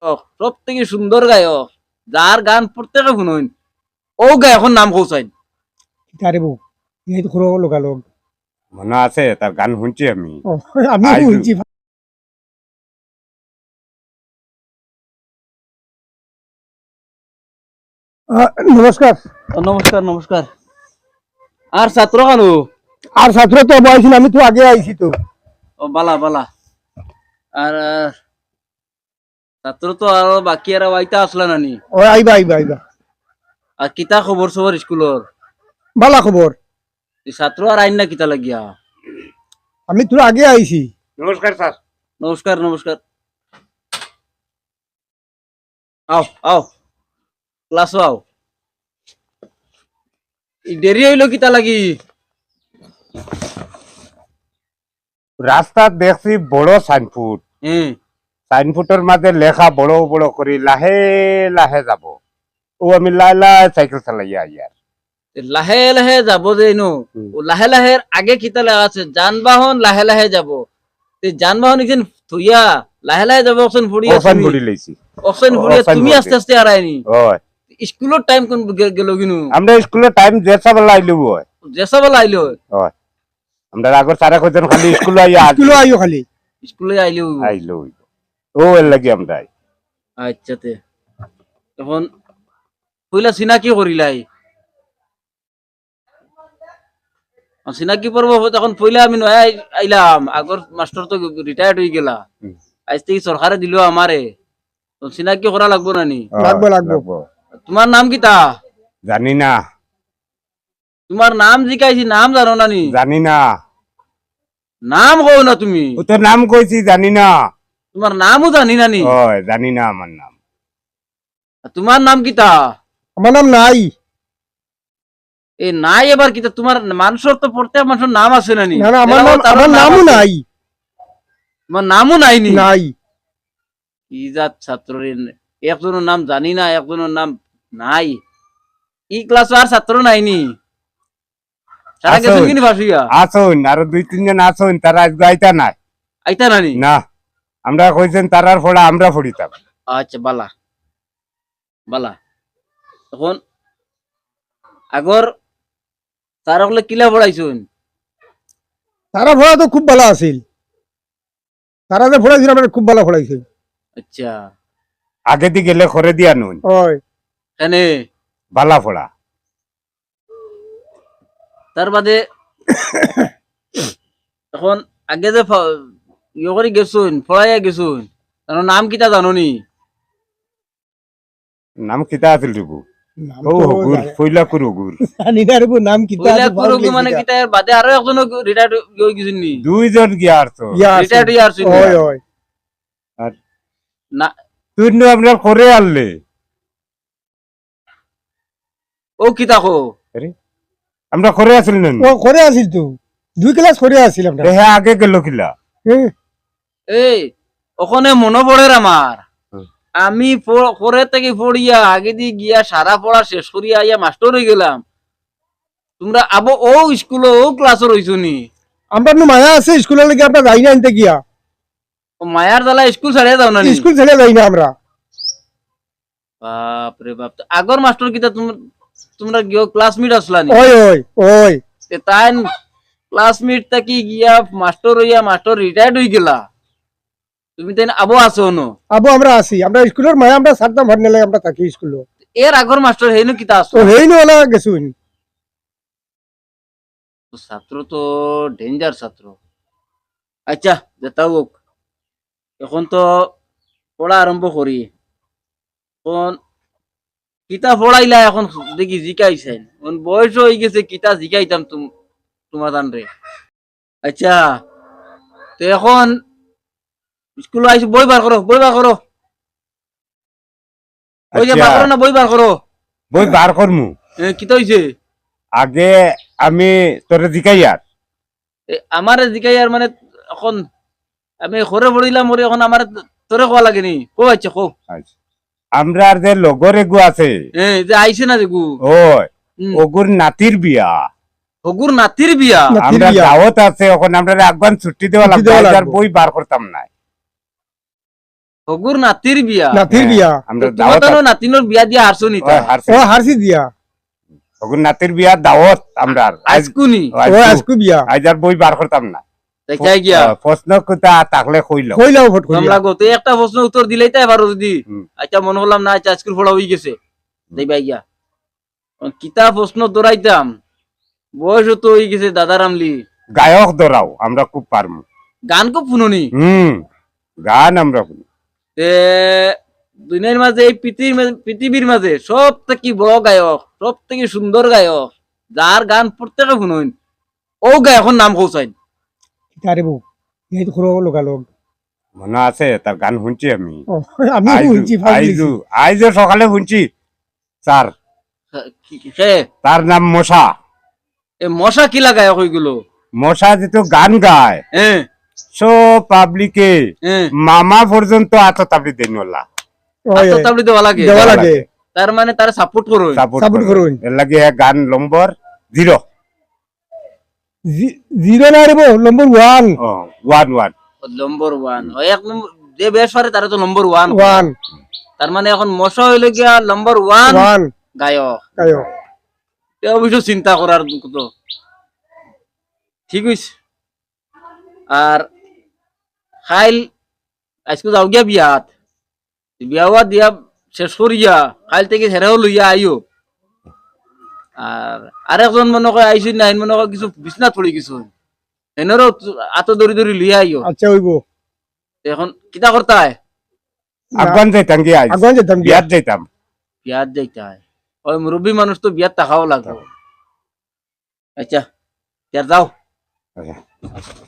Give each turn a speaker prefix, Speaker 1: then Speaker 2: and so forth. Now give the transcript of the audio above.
Speaker 1: সব থেকে সুন্দর গায়ক যার গান প্রত্যেকে শুনুন ও গায়কের নাম কৌসাইন
Speaker 2: তারে বউ এই তো খরো লোকালোক
Speaker 3: মনে আছে তার গান শুনছি আমি
Speaker 2: আমি
Speaker 3: আইজু।
Speaker 2: শুনছি নমস্কার
Speaker 1: নমস্কার নমস্কার আর ছাত্র কানু
Speaker 2: আর ছাত্র তো বয়সিন আমি তো আগে আইছি তো
Speaker 1: ও বালা বালা আর ছাত্র তো আর বাকি আর আইতা আসলা নানি
Speaker 2: ও আইবা আইবা আইবা
Speaker 1: আর কিতা খবর সবর স্কুলর
Speaker 2: বালা খবর
Speaker 1: ছাত্র আর আইন না কিতা লাগিয়া
Speaker 2: আমি তো আগে আইছি
Speaker 3: নমস্কার স্যার
Speaker 1: নমস্কার নমস্কার আও আও ক্লাস আও দেরি হইলো কিতা লাগি
Speaker 3: রাস্তা দেখছি বড় সাইনফুট
Speaker 1: হ্যাঁ
Speaker 3: সাইনফুটের মাঝে লেখা বড় বড় করে লাহে লাহে যাব ও আমি লাই লাই সাইকেল চালাইয়া আইয়ার
Speaker 1: লাহে লাহে যাব যে নো লাহে লাহে আগে কিতা লেখা আছে যানবাহন লাহে লাহে যাব যানবাহন একদিন থইয়া লাহে লাহে যাব অপশন ফুড়িয়া
Speaker 3: ওখান বুড়ি লইছি
Speaker 1: অপশন ফুড়িয়া
Speaker 3: অপশন
Speaker 1: তুমি
Speaker 3: ফুড়ি।
Speaker 1: আস্তে আস্তে আরাইনি
Speaker 3: ওই
Speaker 1: স্কুলের টাইম কোন গেল কিনু
Speaker 3: আমরা স্কুলে টাইম যেসা বেলা আইলু ওই
Speaker 1: যেসা বেলা আইলো
Speaker 3: ওই আমরা আগর সারা কইতেন খালি স্কুলে আইয়া
Speaker 2: স্কুলে আইও খালি
Speaker 1: স্কুলে আইলো
Speaker 3: আইলু ও এর লাগি আমরা
Speaker 1: আচ্ছা তে এখন পয়লা চিনাকি করিলাই চিনাকি পর্ব তখন পয়লা আমি নয় আইলাম আগর মাস্টার তো রিটায়ার্ড হয়ে গেলা আজ থেকে সরকারে দিল আমারে তো চিনাকি করা লাগবো নানি
Speaker 2: লাগবো লাগবো
Speaker 1: তোমার নাম কিতা
Speaker 3: জানি না
Speaker 1: তোমার নাম জিকাইছি নাম জানো নানি
Speaker 3: জানি না
Speaker 1: নাম কও না তুমি
Speaker 3: ও তো নাম কইছি জানি না
Speaker 1: তোমার নামও জানি নানি
Speaker 3: ওই জানি না আমার নাম
Speaker 1: তোমার নাম কিতা
Speaker 2: আমার নাম নাই
Speaker 1: এই নাই এবার কিতা তোমার মানুষের তো প্রত্যেক মানুষের নাম আছে নানি
Speaker 2: না না আমার
Speaker 1: এরাও
Speaker 2: নাম
Speaker 1: তার
Speaker 2: আমার নামও
Speaker 1: আছে।
Speaker 2: নাই
Speaker 1: তোমার নামও নাইনি
Speaker 2: নাই
Speaker 1: কি জাত ছাত্র একজনের নাম জানি না একজনের নাম নাই ই ক্লাস আর ছাত্র নাইনি সারা
Speaker 3: আছে।
Speaker 1: গেছেন কিনি ভাসিয়া
Speaker 3: আসুন আরো দুই তিনজন আসুন তারা আজকে আইতা নাই
Speaker 1: আইতা নানি
Speaker 3: না আমরা কইছেন তারার ফোড়া আমরা ফড়িতাম
Speaker 1: আচ্ছা বালা বালা তখন আগর তারা বলে কিলা পড়াইছুন
Speaker 2: তারা ভরা তো খুব ভালো আছিল তারা যে ভরাইছিল আমার খুব ভালো ভরাইছিল
Speaker 1: আচ্ছা
Speaker 3: আগে দি গেলে খরে দিয়া নুন
Speaker 2: ওই
Speaker 1: এনে
Speaker 3: বালা ফোড়া
Speaker 1: তার বাদে এখন আগে যে ইয়ে করে গেছুন পড়াইয়া গেছুন তার নাম কিতা জাননি
Speaker 3: নাম কিতা আছিল রিবু
Speaker 2: নাম
Speaker 3: ও
Speaker 2: তো
Speaker 3: হুগুর পয়লা কুর হুগুর
Speaker 2: জানি না রে বউ, নাম কি
Speaker 1: পয়লা কুরুগু মানে কিতা এর বাদে আরো একজন রিটায়ার্ড হয়ে গেছেন নি
Speaker 3: দুইজন গিয়া আর তো
Speaker 1: রিটায়ার্ড হয়ে আসছেন
Speaker 2: ওই ওই
Speaker 1: না
Speaker 3: তুই নু আমরা করে আনলে
Speaker 1: ও কিতা কো
Speaker 3: আমরা করে আসল না
Speaker 2: ও করে আছিল তো দুই ক্লাস করে আছিল আমরা
Speaker 3: দেহে আগে গেল কিলা
Speaker 2: হ্যাঁ,
Speaker 1: এই ওখানে মনে পড়ে আমার
Speaker 3: হুম।
Speaker 1: আমি পরে থেকে পড়িয়া আগে দিয়ে গিয়া সারা পড়া শেষ করিয়া আইয়া মাস্টার হয়ে গেলাম তোমরা আবো ও স্কুলে ও ক্লাসে রইছো নি
Speaker 2: আমরা নু মায়া আছে স্কুলের লেগে আমরা যাই না আনতে গিয়া
Speaker 1: ও মায়ার জ্বালা স্কুল ছাড়িয়ে দাও না নি?
Speaker 2: স্কুল ছেড়ে যাই না আমরা
Speaker 1: বাপ রে বাপ তো আগর মাস্টার কিতা তোমরা গিয়ে ক্লাসমেট আসলা নি
Speaker 2: ওই ওই ওই
Speaker 1: তে তাই ক্লাসমেট থাকি গিয়া মাস্টার হইয়া মাস্টার রিটায়ার্ড হয়ে গেলা তুমি তাই আবো আছো ন
Speaker 2: আবু আমরা আছি আমরা স্কুলের মায়া আমরা সারতাম ভাট নেলে আমরা থাকি স্কুলে
Speaker 1: এর আগর মাস্টার হেনু কিতা আসো
Speaker 2: তো হেই নো ওলা গেছুন
Speaker 1: ছাত্র তো ডেঞ্জার ছাত্র আচ্ছা যেটা হোক এখন তো পড়া আরম্ভ করি এখন কিতা পড়াইলা এখন দেখি জিকাইছেন এখন বয়স হয়ে গেছে কিতা জিকাইতাম তোমার রে আচ্ছা তো এখন স্কুলে আইসি বই বার করো বই বার করো বই যে বার করো না বই বার করো
Speaker 3: বই বার করমু
Speaker 1: কিতা হইছে
Speaker 3: আগে আমি তোরে জিকাইয়ার
Speaker 1: আমার জিকাই আর মানে এখন আমি ঘরে পড়িলাম মরে এখন আমার তোরে কোয়া লাগেনি কো আচ্ছা কো
Speaker 3: আমরা আর যে লগর এগু আছে
Speaker 1: যে আইছে না দেখু
Speaker 3: ওই ওগুর নাতির বিয়া
Speaker 1: হগুর নাতির বিয়া
Speaker 2: নাতির
Speaker 3: আমরা
Speaker 2: বিয়া।
Speaker 3: দাওয়াত আছে এখন আমরা আগুয়ান ছুটি দেওয়া
Speaker 2: ছুটি দেওয়া
Speaker 3: লাগবে আর
Speaker 2: লাগবে।
Speaker 3: বই বার করতাম না
Speaker 1: হগুর নাতির বিয়া
Speaker 2: নাতির বিয়া
Speaker 3: আমরা
Speaker 1: তোমার
Speaker 3: দাওয়াত
Speaker 1: তো নাতিনোর বিয়া দিয়া হারছো নি তা?
Speaker 2: ও হারছি দিয়া
Speaker 3: হগুন নাতির বিয়া দাওয়াত আমরা
Speaker 1: আজকুনি
Speaker 2: ও আজকু বিয়া
Speaker 3: আজ আর বই বার করতাম না
Speaker 1: তাই চাই গিয়া
Speaker 3: প্রশ্ন কোথা থাকলে কইল
Speaker 2: কইলাও ভোট করিয়া
Speaker 1: তোমরা গত একটা প্রশ্ন উত্তর দিলেই তাই এবার যদি
Speaker 3: হুম।
Speaker 1: আচ্ছা মনে হলাম না আচ্ছা আজকের পড়া হয়ে গেছে দেখবাই গিয়া কিতা প্রশ্ন দৌড়াইতাম বয়স তো হয়ে গেছে দাদা রামলি
Speaker 3: গায়ক ধরাও আমরা খুব পারমু
Speaker 1: গান খুব শুনুনি
Speaker 3: গান আমরা শুনি।
Speaker 1: তে দুনিয়ার মাঝে এই পৃথিবীর মাঝে সব থেকে বড় গায়ক সব থেকে সুন্দর গায়ক যার গান প্রত্যেকে শুনুন ও গায়কের নাম কৌসাইন
Speaker 2: তারে বউ এই তো খরো লোকালোক
Speaker 3: মনে আছে তার গান শুনছি আমি
Speaker 2: ও আমি শুনছি
Speaker 3: আইজু আইজু সকালে শুনছি স্যার
Speaker 1: সে
Speaker 3: তার নাম মশা
Speaker 1: এ মশা কিলা গায়ক ওইগুলো
Speaker 3: মশা যেহেতু গান গায়
Speaker 1: হ্যাঁ
Speaker 3: সব পাবলিকে
Speaker 1: হ্যাঁ
Speaker 3: মামা পর্যন্ত আততাবলি দেন ওলা
Speaker 1: আত্মতাবলি দেওয়া লাগে
Speaker 2: দেওয়া লাগে
Speaker 1: তার মানে তার সাপোর্ট করো
Speaker 2: Support করুন।
Speaker 3: এর লাগে গান নম্বর 0
Speaker 2: জিরো না রে বউ নম্বর 1
Speaker 3: 1
Speaker 1: নম্বর 1 ওই এক নম্বর যে বেশ পারে তারা তো নম্বর 1
Speaker 2: 1
Speaker 1: তার মানে এখন মশা হইলে গিয়া নম্বর 1
Speaker 2: 1
Speaker 1: গায়ক
Speaker 2: কায়ো
Speaker 1: এ অবশ্য চিন্তা করার তো ঠিক হইছে আর খাইল আজকে যাও গিয়া বিয়াত বিয়া দিয়া শেষ করিয়া খাইল থেকে হেরাও লইয়া আইও আর আরেকজন মনে করে আইসি না মনে করে কিছু বিছনা পড়ি কিছু এনারও আতো দড়ি দড়ি লইয়া আইও
Speaker 2: আচ্ছা হইব
Speaker 1: এখন কিতা করতে হয়
Speaker 3: আফগান যাইতাম গিয়ে আজ
Speaker 2: আগুন যেতাম
Speaker 3: বিয়াত যাইতাম
Speaker 1: বিয়াত যাইতে হয় ওই মুরব্বী মানুষ তো বিয়াত টাকাও লাগবে আচ্ছা যাও
Speaker 3: আচ্ছা।